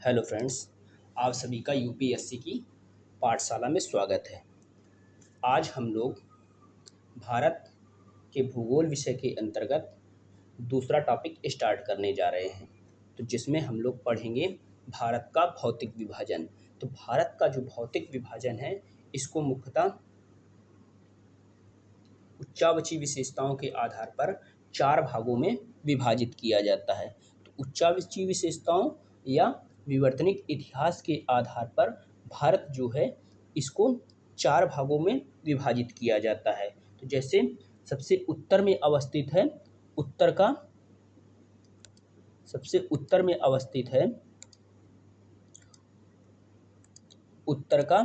Hello friends, आप सभी का यूपीएससी की पाठशाला में स्वागत है। आज हम लोग भारत के भूगोल विषय के अंतर्गत दूसरा टॉपिक स्टार्ट करने जा रहे हैं। तो जिसमें हम लोग पढ़ेंगे भारत का भौतिक विभाजन। तो भारत का जो भौतिक विभाजन है, इसको मुख्यतः उच्चावची विशेषताओं के आधार पर 4 भागों में विभाजित किया जाता है। तो उच्चावची विशेषताओं या विवर्तनिक इतिहास के आधार पर भारत जो है, इसको 4 भागों में विभाजित किया जाता है। तो जैसे सबसे उत्तर में अवस्थित है सबसे उत्तर में अवस्थित है उत्तर का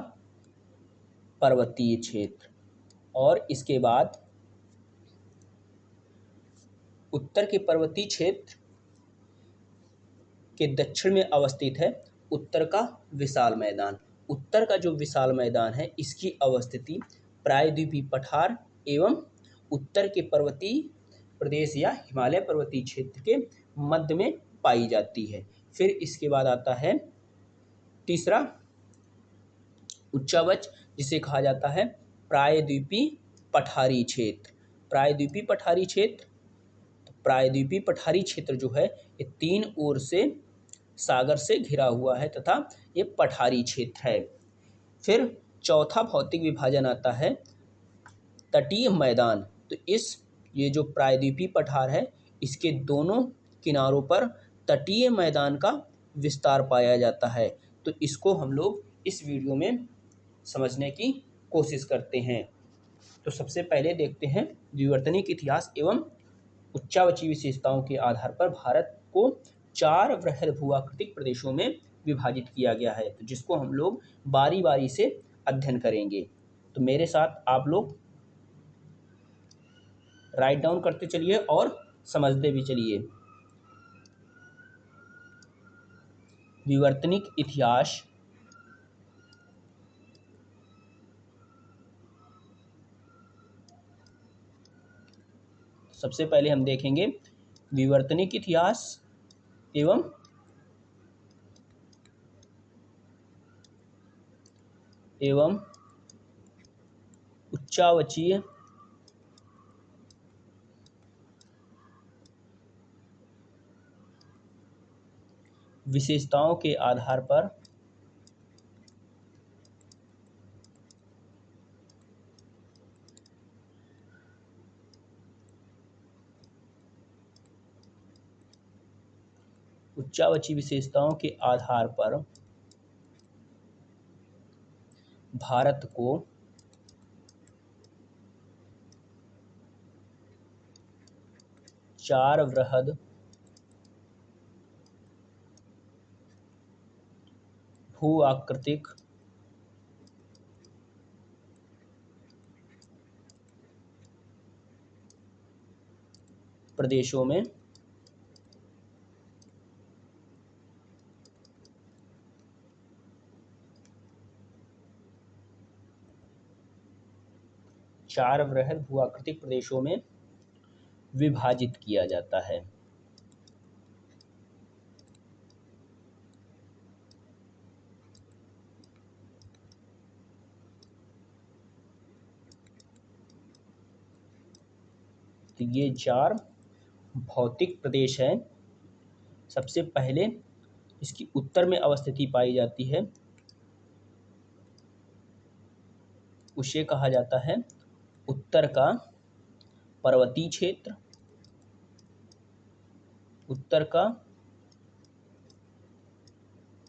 पर्वतीय क्षेत्र, और इसके बाद उत्तर के पर्वतीय क्षेत्र के दक्षिण में अवस्थित है उत्तर का विशाल मैदान। उत्तर का जो विशाल मैदान है, इसकी अवस्थिति प्रायद्वीपीय पठार एवं उत्तर के पर्वतीय प्रदेश या हिमालय पर्वतीय क्षेत्र के मध्य में पाई जाती है। फिर इसके बाद आता है तीसरा उच्चावच, जिसे कहा जाता है प्रायद्वीपीय पठारी क्षेत्र। प्रायद्वीपीय पठारी क्षेत्र प्रायद्वीपीय पठारी क्षेत्र जो है, ये 3 ओर से सागर से घिरा हुआ है तथा ये पठारी क्षेत्र है। फिर चौथा भौतिक विभाजन आता है तटीय मैदान। तो ये जो प्रायद्वीपीय पठार है, इसके दोनों किनारों पर तटीय मैदान का विस्तार पाया जाता है। तो इसको हम लोग इस वीडियो में समझने की कोशिश करते हैं। तो सबसे पहले देखते हैं विवर्तनिक इतिहास एवं उच्चावची विशेषताओं के आधार पर भारत को 4 वृहद भूआकृतिक प्रदेशों में विभाजित किया गया है, तो जिसको हम लोग बारी बारी से अध्ययन करेंगे। तो मेरे साथ आप लोग राइट डाउन करते चलिए और समझते भी चलिए। विवर्तनिक इतिहास सबसे पहले हम देखेंगे विवर्तनिक इतिहास एवं उच्चावचीय विशेषताओं के आधार पर भारत को 4 वृहद भूआकृतिक प्रदेशों में विभाजित किया जाता है। तो ये 4 भौतिक प्रदेश हैं। सबसे पहले इसकी उत्तर में अवस्थिति पाई जाती है, उसे कहा जाता है उत्तर का पर्वतीय क्षेत्र। उत्तर का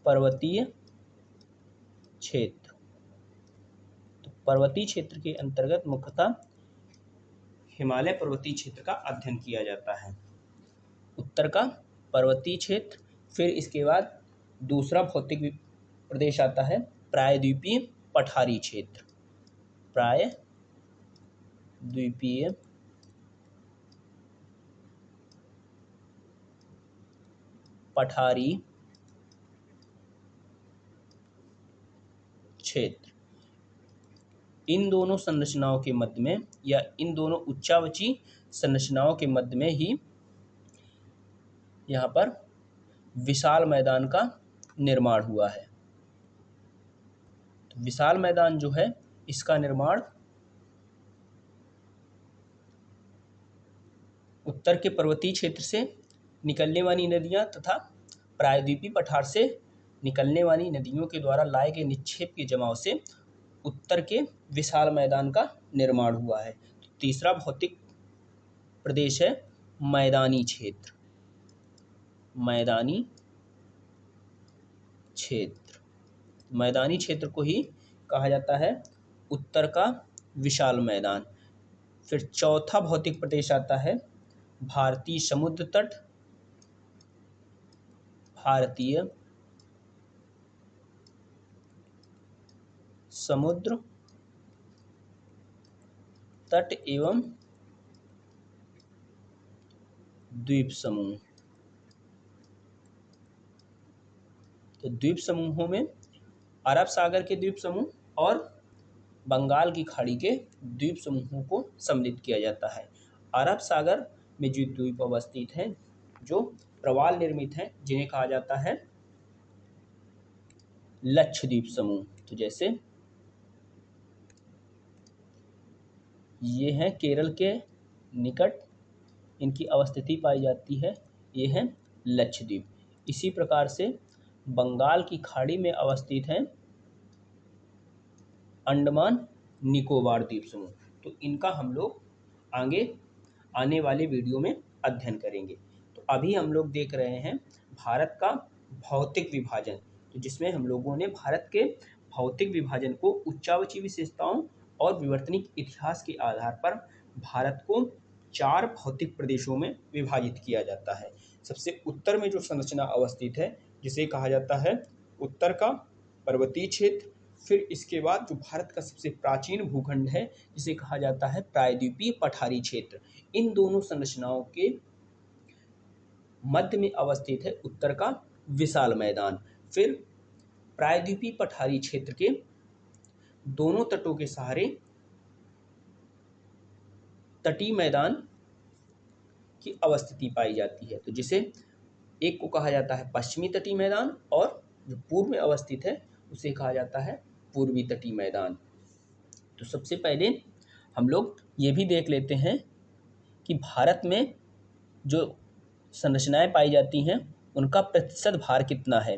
पर्वतीय क्षेत्र, तो पर्वतीय क्षेत्र के अंतर्गत मुख्यतः हिमालय पर्वतीय क्षेत्र का अध्ययन किया जाता है। उत्तर का पर्वतीय क्षेत्र। फिर इसके बाद दूसरा भौतिक प्रदेश आता है प्रायद्वीपीय पठारी क्षेत्र। प्रायद्वीपीय पठारी क्षेत्र। इन दोनों संरचनाओं के मध्य में, या इन दोनों उच्चावची संरचनाओं के मध्य में ही यहाँ पर विशाल मैदान का निर्माण हुआ है। तो विशाल मैदान जो है इसका निर्माण उत्तर के पर्वतीय क्षेत्र से निकलने वाली नदियां तथा प्रायद्वीपीय पठार से निकलने वाली नदियों के द्वारा लाए गए निक्षेप के जमाव से उत्तर के विशाल मैदान का निर्माण हुआ है। तो तीसरा भौतिक प्रदेश है मैदानी क्षेत्र। मैदानी क्षेत्र, मैदानी क्षेत्र को ही कहा जाता है उत्तर का विशाल मैदान। फिर चौथा भौतिक प्रदेश आता है भारतीय समुद्र तट। भारतीय समुद्र तट एवं द्वीप समूह। तो द्वीप समूहों में अरब सागर के द्वीप समूह और बंगाल की खाड़ी के द्वीप समूहों को सम्मिलित किया जाता है। अरब सागर में जो द्वीप अवस्थित हैं जो प्रवाल निर्मित हैं जिन्हें कहा जाता है लक्षद्वीप समूह। तो जैसे ये हैं केरल के निकट इनकी अवस्थिति पाई जाती है, ये है लक्षद्वीप। इसी प्रकार से बंगाल की खाड़ी में अवस्थित हैं अंडमान निकोबार द्वीप समूह। तो इनका हम लोग आगे आने वाले वीडियो में अध्ययन करेंगे। तो अभी हम लोग देख रहे हैं भारत का भौतिक विभाजन, तो जिसमें हम लोगों ने भारत के भौतिक विभाजन को उच्चावची विशेषताओं और विवर्तनिक इतिहास के आधार पर भारत को 4 भौतिक प्रदेशों में विभाजित किया जाता है। सबसे उत्तर में जो संरचना अवस्थित है जिसे कहा जाता है उत्तर का पर्वतीय क्षेत्र। फिर इसके बाद जो भारत का सबसे प्राचीन भूखंड है जिसे कहा जाता है प्रायद्वीपीय पठारी क्षेत्र। इन दोनों संरचनाओं के मध्य में अवस्थित है उत्तर का विशाल मैदान। फिर प्रायद्वीपीय पठारी क्षेत्र के दोनों तटों के सहारे तटीय मैदान की अवस्थिति पाई जाती है। तो जिसे एक को कहा जाता है पश्चिमी तटीय मैदान और जो पूर्व में अवस्थित है उसे कहा जाता है पूर्वी तटीय मैदान। तो सबसे पहले हम लोग ये भी देख लेते हैं कि भारत में जो संरचनाएं पाई जाती हैं उनका प्रतिशत भार कितना है।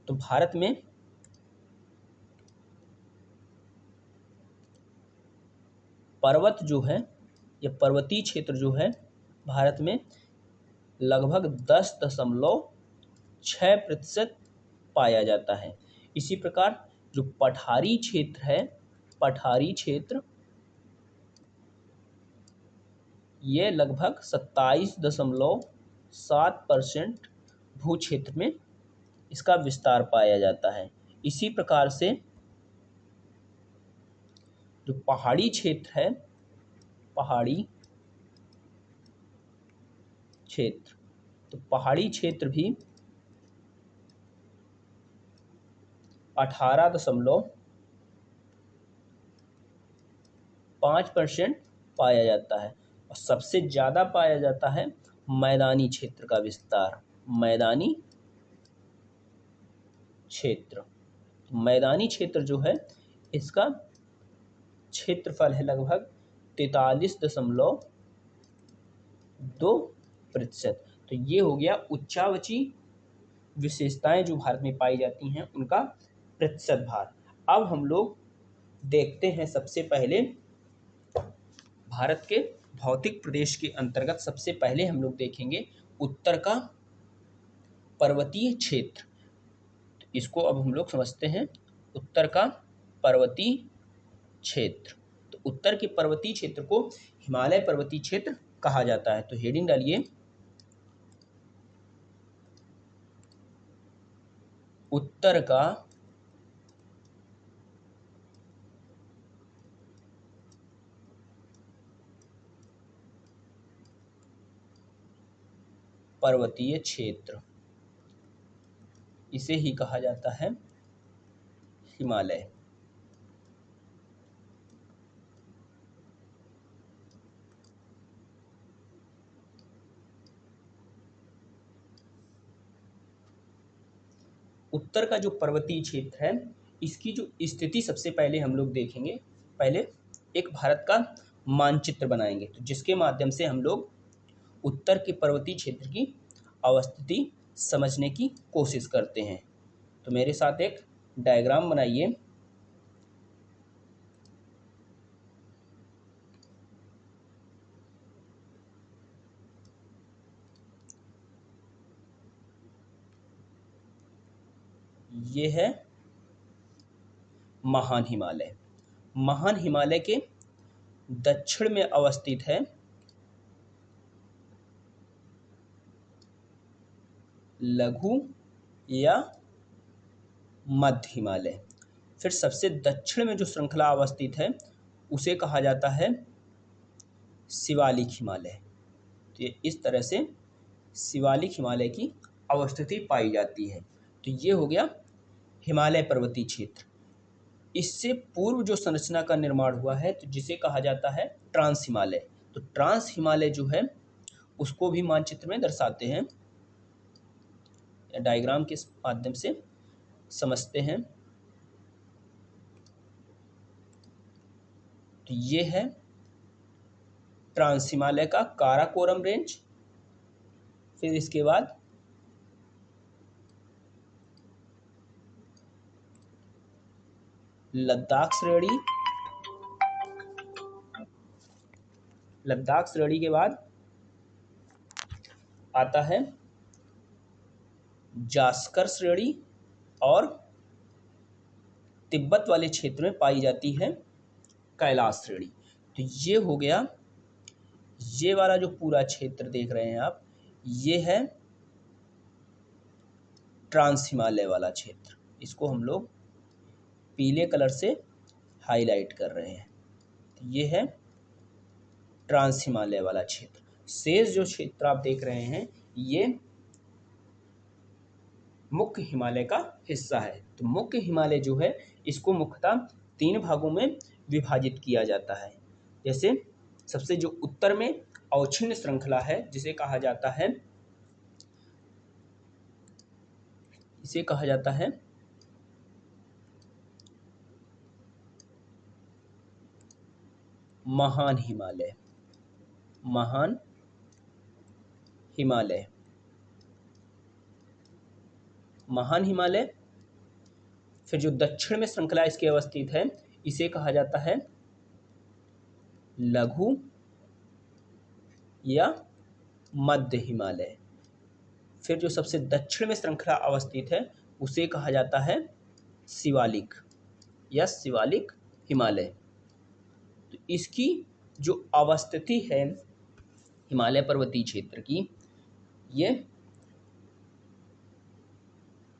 तो भारत में पर्वत जो है या पर्वतीय क्षेत्र जो है भारत में लगभग 10.6% पाया जाता है। इसी प्रकार जो पठारी क्षेत्र है, पठारी क्षेत्र ये लगभग 27.7% भू क्षेत्र में इसका विस्तार पाया जाता है। इसी प्रकार से जो पहाड़ी क्षेत्र है, पहाड़ी क्षेत्र, तो पहाड़ी क्षेत्र भी 18.5% पाया जाता है। और सबसे ज़्यादा पाया जाता है मैदानी क्षेत्र का विस्तार। मैदानी क्षेत्र, मैदानी क्षेत्र जो है इसका क्षेत्रफल है लगभग 43.2%। तो ये हो गया उच्चावची विशेषताएं जो भारत में पाई जाती हैं उनका प्रतिशत भार। अब हम लोग देखते हैं सबसे पहले भारत के भौतिक प्रदेश के अंतर्गत सबसे पहले हम लोग देखेंगे उत्तर का पर्वतीय क्षेत्र। तो इसको अब हम लोग समझते हैं उत्तर का पर्वतीय क्षेत्र। तो उत्तर के पर्वतीय क्षेत्र को हिमालय पर्वतीय क्षेत्र कहा जाता है। तो हेडिंग डालिए उत्तर का पर्वतीय क्षेत्र, इसे ही कहा जाता है हिमालय। उत्तर का जो पर्वतीय क्षेत्र है इसकी जो स्थिति सबसे पहले हम लोग देखेंगे। पहले एक भारत का मानचित्र बनाएंगे, तो जिसके माध्यम से हम लोग उत्तर के पर्वतीय क्षेत्र की अवस्थिति समझने की कोशिश करते हैं। तो मेरे साथ एक डायग्राम बनाइए। ये है महान हिमालय। महान हिमालय के दक्षिण में अवस्थित है लघु या मध्य हिमालय। फिर सबसे दक्षिण में जो श्रृंखला अवस्थित है उसे कहा जाता है शिवालिक हिमालय। तो ये इस तरह से शिवालिक हिमालय की अवस्थिति पाई जाती है। तो ये हो गया हिमालय पर्वतीय क्षेत्र। इससे पूर्व जो संरचना का निर्माण हुआ है तो जिसे कहा जाता है ट्रांस हिमालय। तो ट्रांस हिमालय जो है उसको भी मानचित्र में दर्शाते हैं, डायग्राम के माध्यम से समझते हैं। तो ये है ट्रांस हिमालय का काराकोरम रेंज। फिर इसके बाद लद्दाख श्रेणी। लद्दाख श्रेणी के बाद आता है जास्कर श्रेणी और तिब्बत वाले क्षेत्र में पाई जाती है कैलाश श्रेणी। तो ये हो गया, ये वाला जो पूरा क्षेत्र देख रहे हैं आप, ये है ट्रांस हिमालय वाला क्षेत्र। इसको हम लोग पीले कलर से हाईलाइट कर रहे हैं। तो ये है ट्रांस हिमालय वाला क्षेत्र। शेष जो क्षेत्र आप देख रहे हैं ये मुख्य हिमालय का हिस्सा है। तो मुख्य हिमालय जो है इसको मुख्यतः 3 भागों में विभाजित किया जाता है। जैसे सबसे जो उत्तर में अवच्छिन्न श्रृंखला है जिसे कहा जाता है, इसे कहा जाता है महान हिमालय। महान हिमालय, महान हिमालय। फिर जो दक्षिण में श्रृंखला इसकी अवस्थित है इसे कहा जाता है लघु या मध्य हिमालय। फिर जो सबसे दक्षिण में श्रृंखला अवस्थित है उसे कहा जाता है शिवालिक या शिवालिक हिमालय। तो इसकी जो अवस्थिति है हिमालय पर्वतीय क्षेत्र की, ये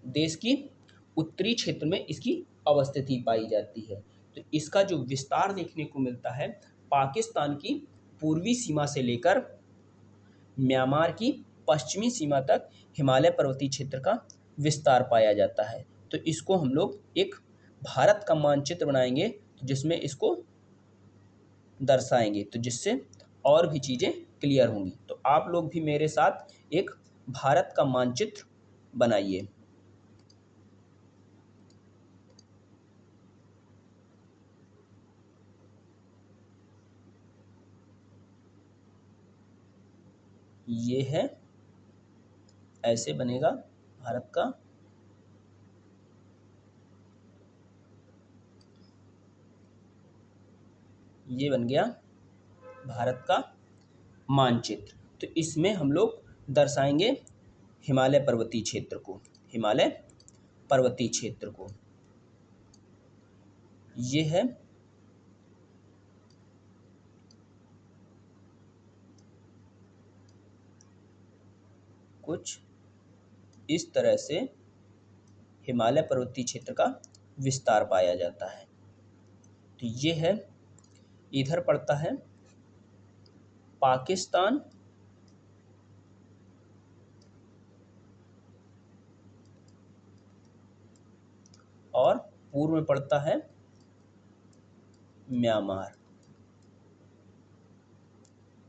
देश की उत्तरी क्षेत्र में इसकी अवस्थिति पाई जाती है। तो इसका जो विस्तार देखने को मिलता है पाकिस्तान की पूर्वी सीमा से लेकर म्यांमार की पश्चिमी सीमा तक हिमालय पर्वतीय क्षेत्र का विस्तार पाया जाता है। तो इसको हम लोग एक भारत का मानचित्र बनाएंगे जिसमें इसको दर्शाएंगे, तो जिससे और भी चीज़ें क्लियर होंगी। तो आप लोग भी मेरे साथ एक भारत का मानचित्र बनाइए। ये है, ऐसे बनेगा भारत का ये बन गया भारत का मानचित्र। तो इसमें हम लोग दर्शाएंगे हिमालय पर्वतीय क्षेत्र को, हिमालय पर्वतीय क्षेत्र को। ये है कुछ इस तरह से हिमालय पर्वतीय क्षेत्र का विस्तार पाया जाता है। तो ये है, इधर पड़ता है पाकिस्तान और पूर्व में पड़ता है म्यांमार।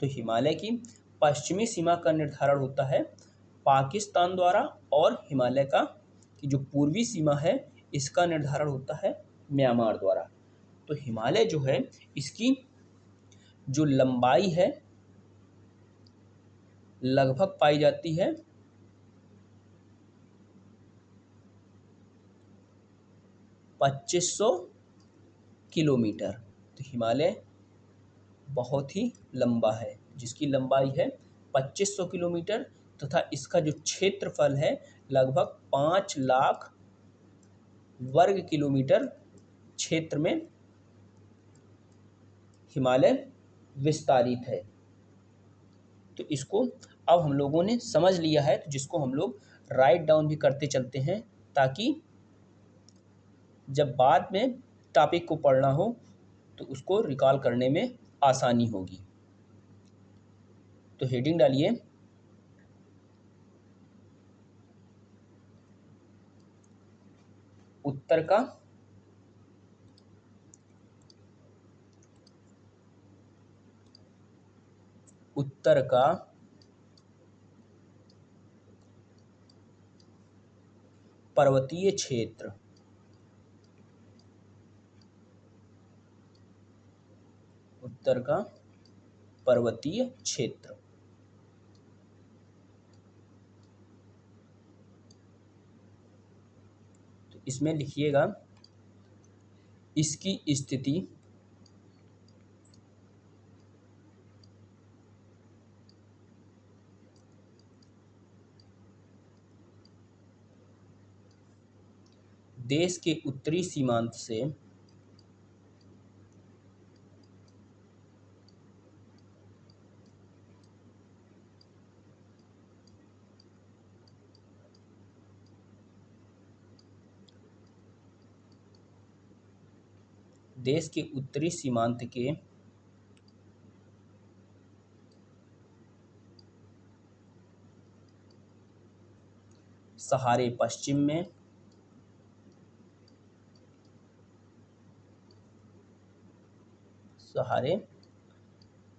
तो हिमालय की पश्चिमी सीमा का निर्धारण होता है पाकिस्तान द्वारा और हिमालय का कि जो पूर्वी सीमा है इसका निर्धारण होता है म्यांमार द्वारा। तो हिमालय जो है इसकी जो लंबाई है लगभग पाई जाती है 2500 किलोमीटर। तो हिमालय बहुत ही लंबा है जिसकी लंबाई है 2500 किलोमीटर तथा इसका जो क्षेत्रफल है लगभग 5 लाख वर्ग किलोमीटर क्षेत्र में हिमालय विस्तारित है। तो इसको अब हम लोगों ने समझ लिया है, तो जिसको हम लोग राइट डाउन भी करते चलते हैं ताकि जब बाद में टॉपिक को पढ़ना हो तो उसको रिकॉल करने में आसानी होगी। तो हेडिंग डालिए उत्तर का पर्वतीय क्षेत्र। उत्तर का पर्वतीय क्षेत्र। तो इसमें लिखिएगा इसकी स्थिति देश के उत्तरी सीमांत से देश के उत्तरी सीमांत के सहारे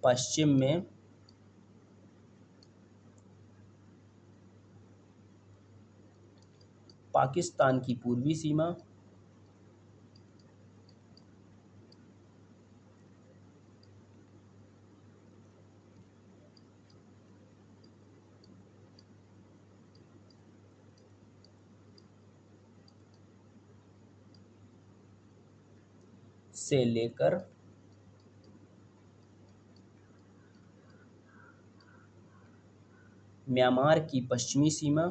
पश्चिम में पाकिस्तान की पूर्वी सीमा से लेकर म्यांमार की पश्चिमी सीमा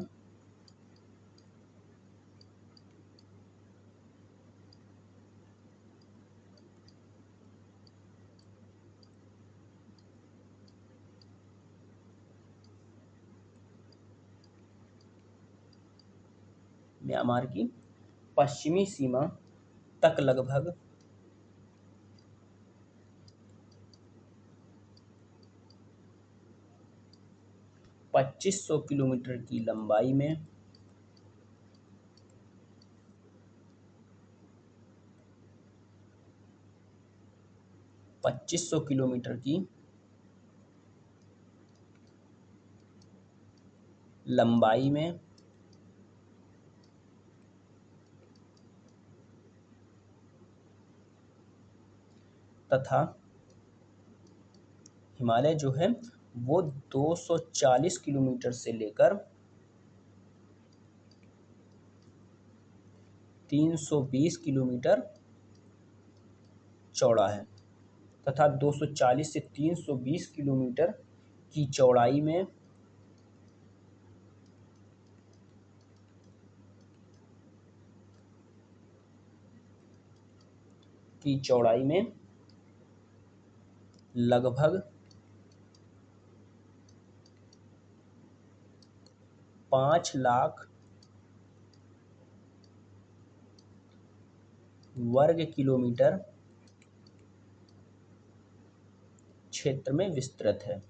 म्यांमार की पश्चिमी सीमा तक लगभग 2500 किलोमीटर की लंबाई में 2500 किलोमीटर की लंबाई में तथा हिमालय जो है वो 240 किलोमीटर से लेकर 320 किलोमीटर चौड़ा है तथा 240 से 320 किलोमीटर की चौड़ाई में लगभग 5 लाख वर्ग किलोमीटर क्षेत्र में विस्तृत है।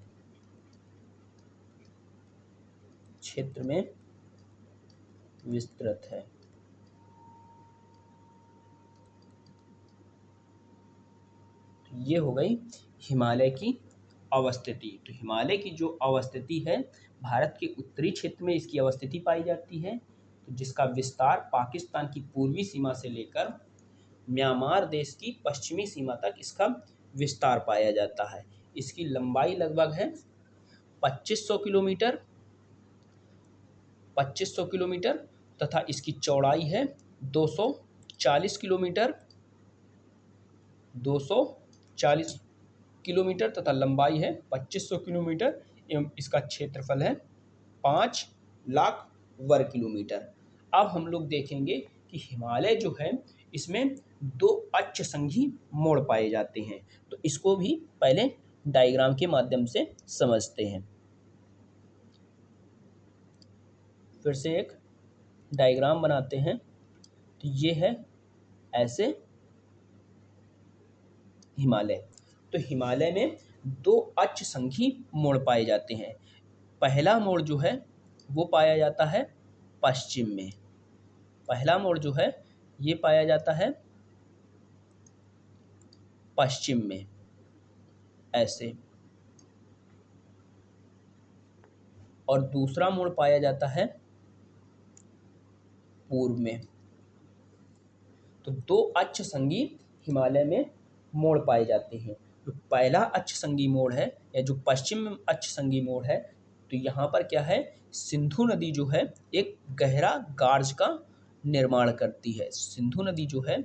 ये हो गई हिमालय की अवस्थिति। तो हिमालय की जो अवस्थिति है भारत के उत्तरी क्षेत्र में इसकी अवस्थिति पाई जाती है तो जिसका विस्तार पाकिस्तान की पूर्वी सीमा से लेकर म्यांमार देश की पश्चिमी सीमा तक इसका विस्तार पाया जाता है। इसकी लंबाई लगभग है 2500 किलोमीटर 2500 किलोमीटर तथा इसकी चौड़ाई है 240 किलोमीटर 240 किलोमीटर तथा लंबाई है 2500 किलोमीटर एवं इसका क्षेत्रफल है 5 लाख वर्ग किलोमीटर। अब हम लोग देखेंगे कि हिमालय जो है इसमें दो अक्ष संघी मोड़ पाए जाते हैं, तो इसको भी पहले डायग्राम के माध्यम से समझते हैं। फिर से एक डायग्राम बनाते हैं। तो ये है ऐसे हिमालय। तो हिमालय में दो अक्ष संघी मोड़ पाए जाते हैं। पहला मोड़ जो है वो पाया जाता है पश्चिम में। पहला मोड़ जो है ये पाया जाता है पश्चिम में ऐसे, और दूसरा मोड़ पाया जाता है पूर्व में। तो दो अक्ष संघी हिमालय में मोड़ पाए जाते हैं। जो पहला अक्ष संघी मोड़ है या जो पश्चिम अक्ष संघी मोड़ है, तो यहाँ पर क्या है, सिंधु नदी जो है एक गहरा गार्ज का निर्माण करती है। सिंधु नदी जो है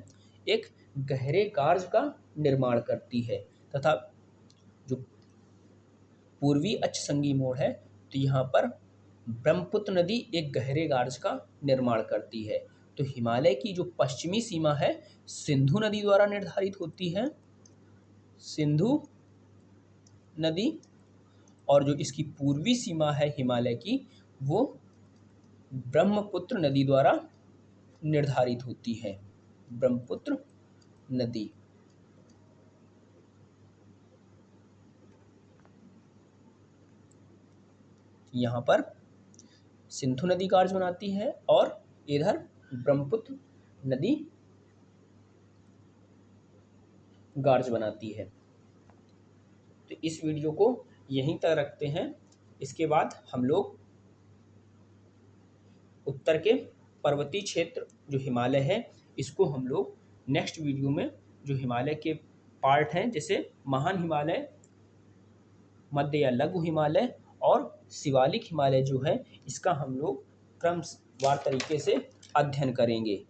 एक गहरे गार्ज का निर्माण करती है तथा जो पूर्वी अक्ष संघी मोड़ है तो यहाँ पर ब्रह्मपुत्र नदी एक गहरे गार्ज का निर्माण करती है। तो हिमालय की जो पश्चिमी सीमा है सिंधु नदी द्वारा निर्धारित होती है, सिंधु नदी, और जो इसकी पूर्वी सीमा है हिमालय की वो ब्रह्मपुत्र नदी द्वारा निर्धारित होती है, ब्रह्मपुत्र नदी। यहाँ पर सिंधु नदी गार्ज बनाती है और इधर ब्रह्मपुत्र नदी गार्ज बनाती है। तो इस वीडियो को यहीं तक रखते हैं। इसके बाद हम लोग उत्तर के पर्वतीय क्षेत्र जो हिमालय है इसको हम लोग नेक्स्ट वीडियो में जो हिमालय के पार्ट हैं जैसे महान हिमालय, मध्य या लघु हिमालय और शिवालिक हिमालय जो है इसका हम लोग क्रमवार तरीके से अध्ययन करेंगे।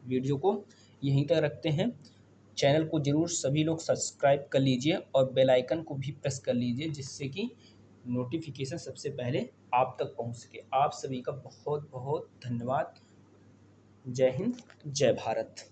वीडियो को यहीं तक रखते हैं। चैनल को जरूर सभी लोग सब्सक्राइब कर लीजिए और बेल आइकन को भी प्रेस कर लीजिए जिससे कि नोटिफिकेशन सबसे पहले आप तक पहुंच सके। आप सभी का बहुत बहुत धन्यवाद। जय हिंद, जय भारत।